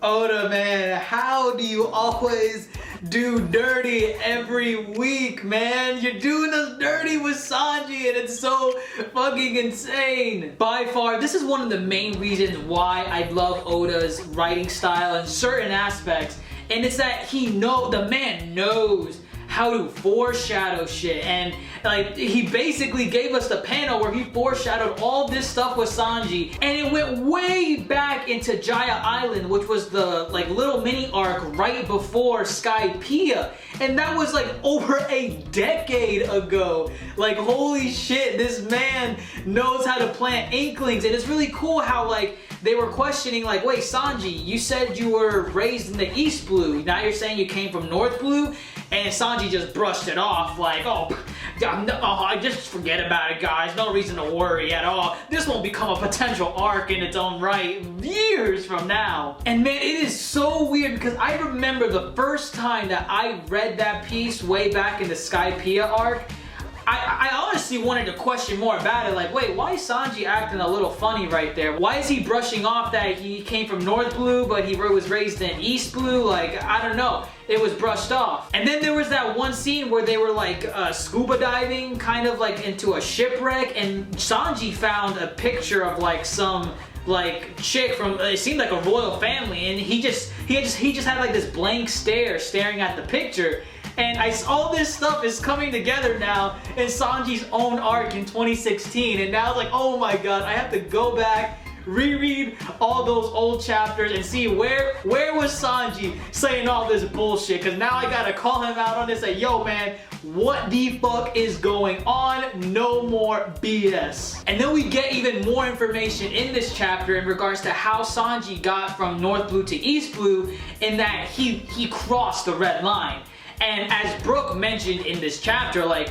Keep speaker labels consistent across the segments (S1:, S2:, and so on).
S1: Oda, man, how do you always do dirty every week, man? You're doing us dirty with Sanji and it's so fucking insane. By far, this is one of the main reasons why I love Oda's writing style in certain aspects, and it's that the man knows how to foreshadow shit. And like, he basically gave us the panel where he foreshadowed all this stuff with Sanji, and it went way back into Jaya Island, which was the like little mini arc right before Skypiea, and that was like over a decade ago. Like, holy shit, this man knows how to plant inklings. And it's really cool how like they were questioning, like, wait, Sanji, you said you were raised in the East Blue, now you're saying you came from North Blue? And Sanji just brushed it off like, oh, I just forget about it, guys. No reason to worry at all. This won't become a potential arc in its own right years from now. And man, it is so weird because I remember the first time that I read that piece way back in the Skypiea arc, I honestly wanted to question more about it. Like, wait, why is Sanji acting a little funny right there? Why is he brushing off that he came from North Blue, but he was raised in East Blue? Like, I don't know. It was brushed off. And then there was that one scene where they were like scuba diving, kind of like into a shipwreck, and Sanji found a picture of like some like chick from, it seemed like a royal family, and he just had like this blank stare staring at the picture. And all this stuff is coming together now in Sanji's own arc in 2016, and now it's like, oh my god, I have to go back, reread all those old chapters and see where was Sanji saying all this bullshit, because now I gotta call him out on this and say, yo man, what the fuck is going on? No more BS. And then we get even more information in this chapter in regards to how Sanji got from North Blue to East Blue, in that he crossed the red line. And as Brooke mentioned in this chapter, like,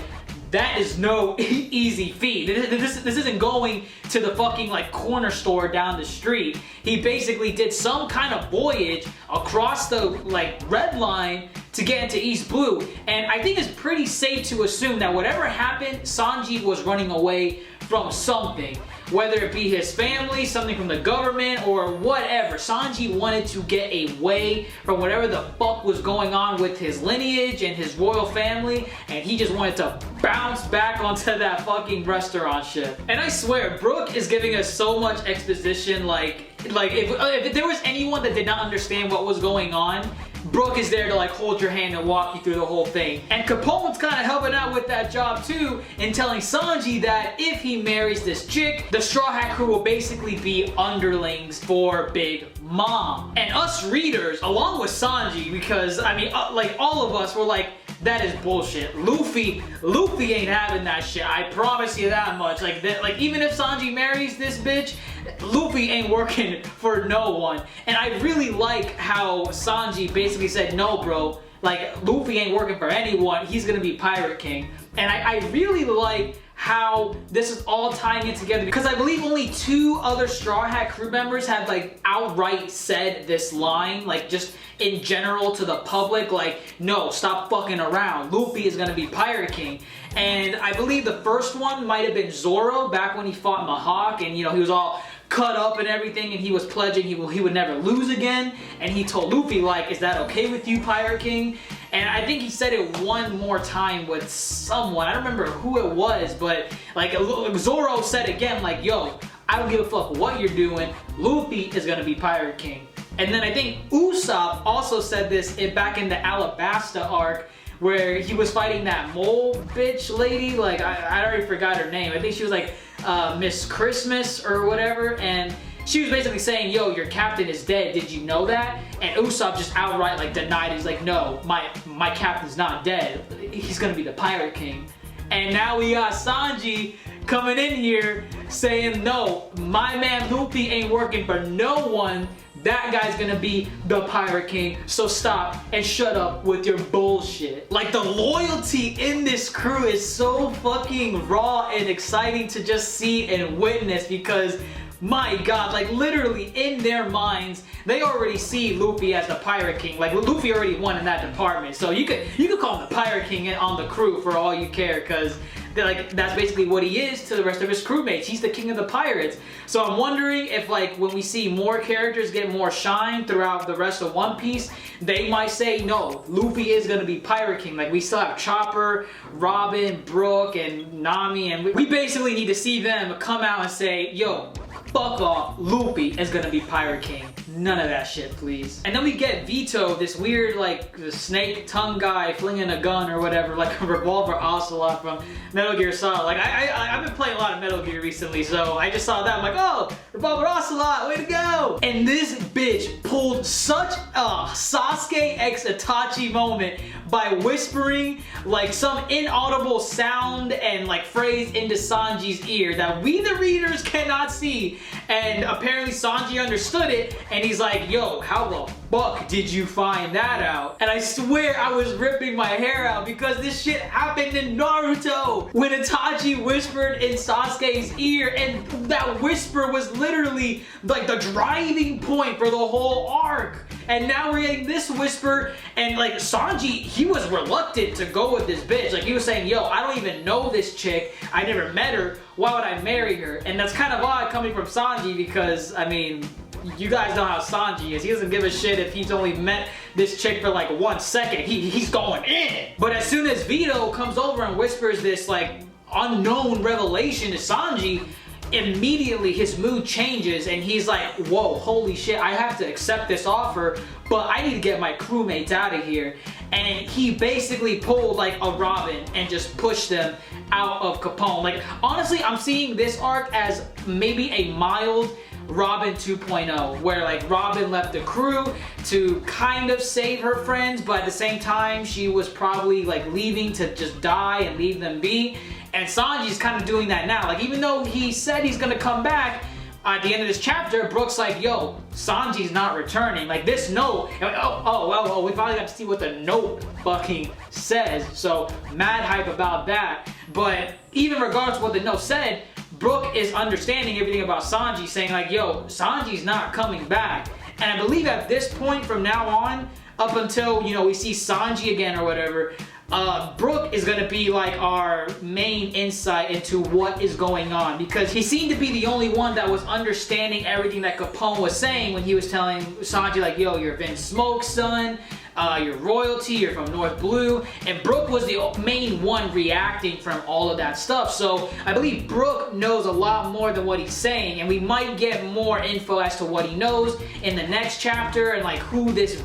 S1: that is no easy feat. This isn't going to the fucking like corner store down the street. He basically did some kind of voyage across the like red line to get into East Blue. And I think it's pretty safe to assume that whatever happened, Sanji was running away from something. Whether it be his family, something from the government, or whatever. Sanji wanted to get away from whatever the fuck was going on with his lineage and his royal family, and he just wanted to bounce back onto that fucking restaurant ship. And I swear, Brooke is giving us so much exposition, like if there was anyone that did not understand what was going on, Brooke is there to like hold your hand and walk you through the whole thing. And Capone's kind of helping out with that job too, in telling Sanji that if he marries this chick, the Straw Hat crew will basically be underlings for Big Mom. And us readers, along with Sanji, because I mean, like all of us were like, that is bullshit. Luffy ain't having that shit. I promise you that much. Like even if Sanji marries this bitch, Luffy ain't working for no one. And I really like how Sanji basically said, no bro, like Luffy ain't working for anyone. He's gonna be Pirate King. And I really like how this is all tying it together, because I believe only 2 other Straw Hat crew members have like outright said this line, like just in general to the public, like, no, stop fucking around. Luffy is gonna be Pirate King. And I believe the first one might have been Zoro back when he fought Mihawk, and you know, he was all cut up and everything, and he was pledging he would never lose again, and he told Luffy like, is that okay with you, Pirate King? And I think he said it one more time with someone, I don't remember who it was, but like Zoro said again like, yo, I don't give a fuck what you're doing, Luffy is gonna be Pirate King. And then I think Usopp also said this back in the Alabasta arc, where he was fighting that mole bitch lady, like I already forgot her name, I think she was like Miss Christmas or whatever, and she was basically saying, yo, your captain is dead, did you know that? And Usopp just outright like denied it. He's like, no, my captain's not dead, he's gonna be the Pirate King. And now we got Sanji coming in here saying, no, my man Luffy ain't working for no one, that guy's gonna be the Pirate King, so stop and shut up with your bullshit. Like, the loyalty in this crew is so fucking raw and exciting to just see and witness, because my god, like literally in their minds, they already see Luffy as the Pirate King. Like, Luffy already won in that department, so you could call him the Pirate King on the crew for all you care, because that's basically what he is to the rest of his crewmates. He's the king of the pirates. So I'm wondering if like when we see more characters get more shine throughout the rest of One Piece, they might say no, Luffy is gonna be Pirate King. Like we still have Chopper, Robin, Brook, and Nami, and we basically need to see them come out and say, yo, fuck off, Luffy is gonna be Pirate King. None of that shit, please. And then we get Vito, this weird like snake tongue guy flinging a gun or whatever, like a revolver ocelot from Metal Gear Solid. Like I've been playing a lot of Metal Gear recently, so I just saw that. I'm like, oh, revolver ocelot, way to go! And this bitch pulled such a Sasuke x Itachi moment by whispering like some inaudible sound and like phrase into Sanji's ear that we the readers cannot see. And apparently Sanji understood it, and he's like, yo, how the fuck did you find that out? And I swear I was ripping my hair out because this shit happened in Naruto when Itachi whispered in Sasuke's ear, and that whisper was literally like the driving point for the whole arc. And now we're getting this whisper, and like Sanji, he was reluctant to go with this bitch. Like he was saying, yo, I don't even know this chick, I never met her, why would I marry her? And that's kind of odd coming from Sanji because, I mean, you guys know how Sanji is. He doesn't give a shit if he's only met this chick for like 1 second. He's going in. But as soon as Vito comes over and whispers this like unknown revelation to Sanji, immediately his mood changes and he's like, whoa, holy shit, I have to accept this offer, but I need to get my crewmates out of here. And he basically pulled like a Robin and just pushed them out of Capone. Like honestly, I'm seeing this arc as maybe a mild Robin 2.0, where like Robin left the crew to kind of save her friends, but at the same time she was probably like leaving to just die and leave them be. And Sanji's kind of doing that now. Like even though he said he's gonna come back at the end of this chapter, Brook's like, yo, Sanji's not returning. Like this note, oh, we finally got to see what the note fucking says. So mad hype about that. But even regardless of what the note said, Brook is understanding everything about Sanji, saying like, yo, Sanji's not coming back. And I believe at this point from now on, up until, you know, we see Sanji again or whatever, Brook is gonna be like our main insight into what is going on, because he seemed to be the only one that was understanding everything that Capone was saying when he was telling Sanji like, yo, you're Vince Smoke's son, you're royalty, you're from North Blue, and Brook was the main one reacting from all of that stuff. So I believe Brook knows a lot more than what he's saying, and we might get more info as to what he knows in the next chapter, and like who this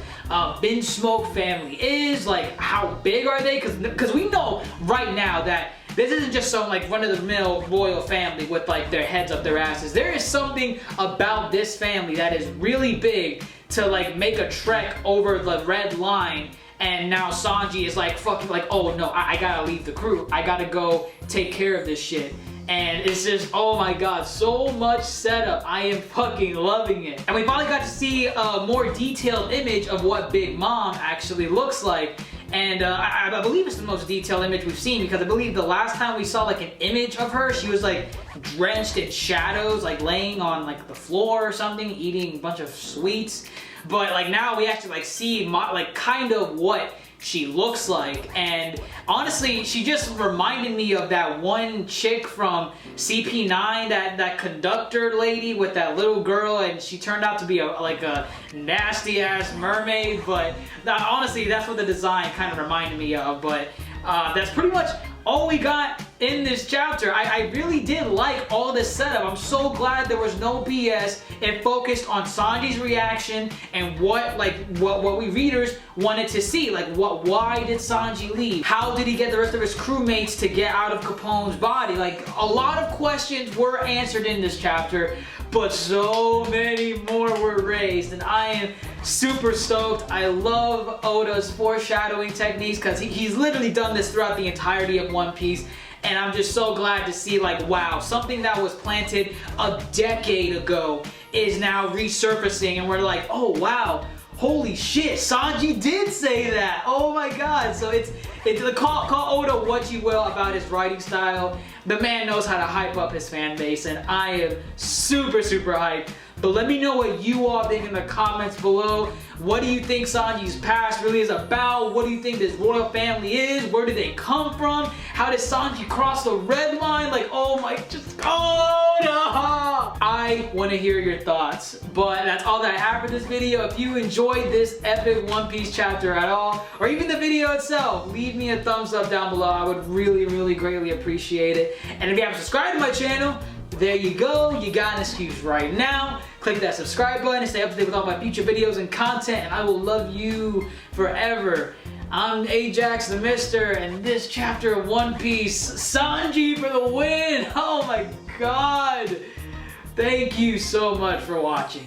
S1: Vince Smoke family is, like how big are they, because we know right now that this isn't just some like run-of-the-mill royal family with like their heads up their asses. There is something about this family that is really big to like make a trek over the red line, and now Sanji is like fucking like, oh no, I gotta leave the crew, I gotta go take care of this shit. And it's just, oh my god, so much setup. I am fucking loving it. And we finally got to see a more detailed image of what Big Mom actually looks like. And I believe it's the most detailed image we've seen, because I believe the last time we saw like an image of her, she was like drenched in shadows, like laying on like the floor or something, eating a bunch of sweets. But like now we actually like see like kind of what she looks like. And honestly, she just reminded me of that one chick from CP9, that conductor lady with that little girl, and she turned out to be like a nasty ass mermaid. But honestly, that's what the design kind of reminded me of. But that's pretty much all we got in this chapter. I really did like all this setup. I'm so glad there was no BS. It focused on Sanji's reaction and what we readers wanted to see. Like why did Sanji leave? How did he get the rest of his crewmates to get out of Capone's body? Like a lot of questions were answered in this chapter, but so many more were raised, and I am super stoked. I love Oda's foreshadowing techniques, because he's literally done this throughout the entirety of One Piece, and I'm just so glad to see like, wow, something that was planted a decade ago is now resurfacing, and we're like, oh wow, Holy shit, Sanji did say that. Oh my god. So it's call Oda what you will about his writing style. The man knows how to hype up his fan base, and I am super hyped. But let me know what you all think in the comments below. What do you think Sanji's past really is about? What do you think this royal family is? Where did they come from? How did Sanji cross the red line? Like, oh my, I want to hear your thoughts. But that's all that I have for this video. If you enjoyed this epic One Piece chapter at all, or even the video itself, leave me a thumbs up down below. I would really greatly appreciate it. And if you haven't subscribed to my channel, there you go. You got an excuse right now. Click that subscribe button and stay up to date with all my future videos and content, and I will love you forever. I'm Ajax the Mister, and this chapter of One Piece, Sanji for the win! Oh my god! Thank you so much for watching.